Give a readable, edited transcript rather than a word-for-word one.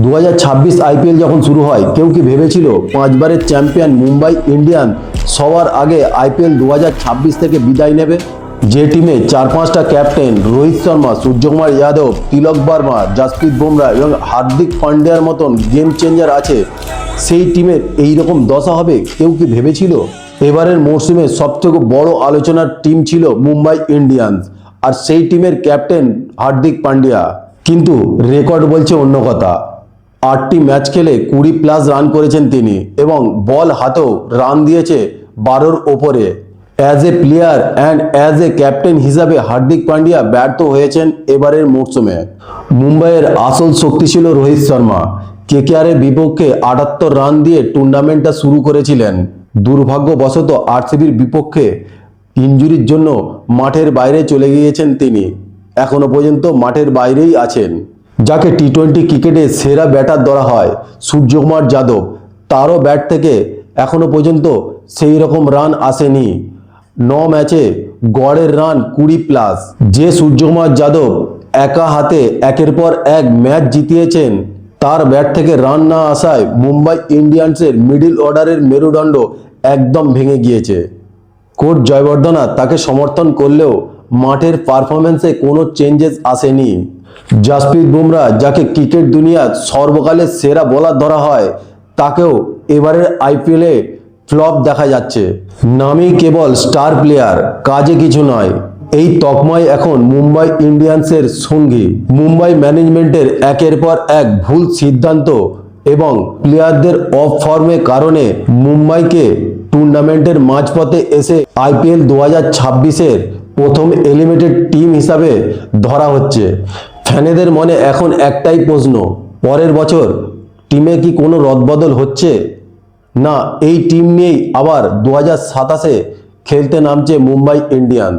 2026 IPL যখন শুরু হয় কেউ কি ভেবেছিল 5বারের চ্যাম্পিয়ন মুম্বাই ইন্ডিয়ান্স সবার আগে আইপিএল 2026 থেকে বিদায় নেবে? যে টিমে 4-5টা ক্যাপ্টেন রোহিত শর্মা, সূর্যকুমার যাদব, তিলক বর্মা, জাসপ্রীত বুমরা এবং হার্দিক পান্ডিয়ার মতন গেম চেঞ্জার আছে, সেই টিমের এইরকম দশা হবে কেউ কি ভেবেছিল? এবারের মরশুমে সবথেকে বড় আলোচনার টিম ছিল মুম্বাই ইন্ডিয়ান্স, আর সেই টিমের ক্যাপ্টেন হার্দিক পান্ডিয়া। কিন্তু রেকর্ড বলছে অন্য কথা। 8টি ম্যাচ খেলে 20+ রান করেছেন তিনি এবং বল হাতেও রান দিয়েছে 12-র ওপরে। As a player and as a captain হিসাবে হার্দিক পান্ডিয়া ব্যর্থ হয়েছেন এবারের মরশুমে। মুম্বাইয়ের আসল শক্তি ছিল রোহিত শর্মা। কেকেআরের বিপক্ষে 78 রান দিয়ে টুর্নামেন্টটা শুরু করেছিলেন। দুর্ভাগ্যবশত আরসিবির বিপক্ষে ইনজুরির জন্য মাঠের বাইরে চলে গিয়েছেন তিনি। এখনো পর্যন্ত মাঠের বাইরেই আছেন। যাকে টি-20 ক্রিকেটে সেরা ব্যাটার ধরা হয়, সূর্যকুমার যাদব, তারও ব্যাট থেকে এখনো পর্যন্ত সেই রকম রান আসেনি। 9 ম্যাচে গড়ের রান 20+। যে সূর্যকুমার যাদব একা হাতে একের পর এক ম্যাচ জিতিয়েছেন, তার ব্যাট থেকে রান না আসায় মুম্বাই ইন্ডিয়ান্সের মিডল অর্ডারের মেরুদণ্ড একদম ভেঙে গিয়েছে। কোচ জয়বর্ধনা তাকে সমর্থন করলেও মাঠের পারফরম্যান্সে কোনো চেঞ্জেস আসেনি। জাসপ্রীত বুমরা, যাকে ক্রিকেট দুনিয়ার সর্বকালের সেরা বোলার ধরা হয়, তাকেও এবারের আইপিএলে ফ্লপ দেখা যাচ্ছে। নামই কেবল স্টার প্লেয়ার, কাজে কিছু নয়। এই তকমাই এখন মুম্বাই ইন্ডিয়ান্সের সঙ্গী। মুম্বাই ম্যানেজমেন্টের একের পর এক ভুল সিদ্ধান্ত এবং প্লেয়ারদের অফ ফর্মের কারণে মুম্বাইকে টুর্নামেন্টের মাঝপথে এসে আইপিএল 2026-এর প্রথম এলিমিনেটেড টিম হিসাবে ধরা হচ্ছে। ফ্যানেদের মনে এখন একটাই প্রশ্ন, পরের বছর টিমে কি কোনো রদবদল হচ্ছে, না এই টিম নিয়েই আবার 2027-এ খেলতে নামছে মুম্বাই ইন্ডিয়ান্স?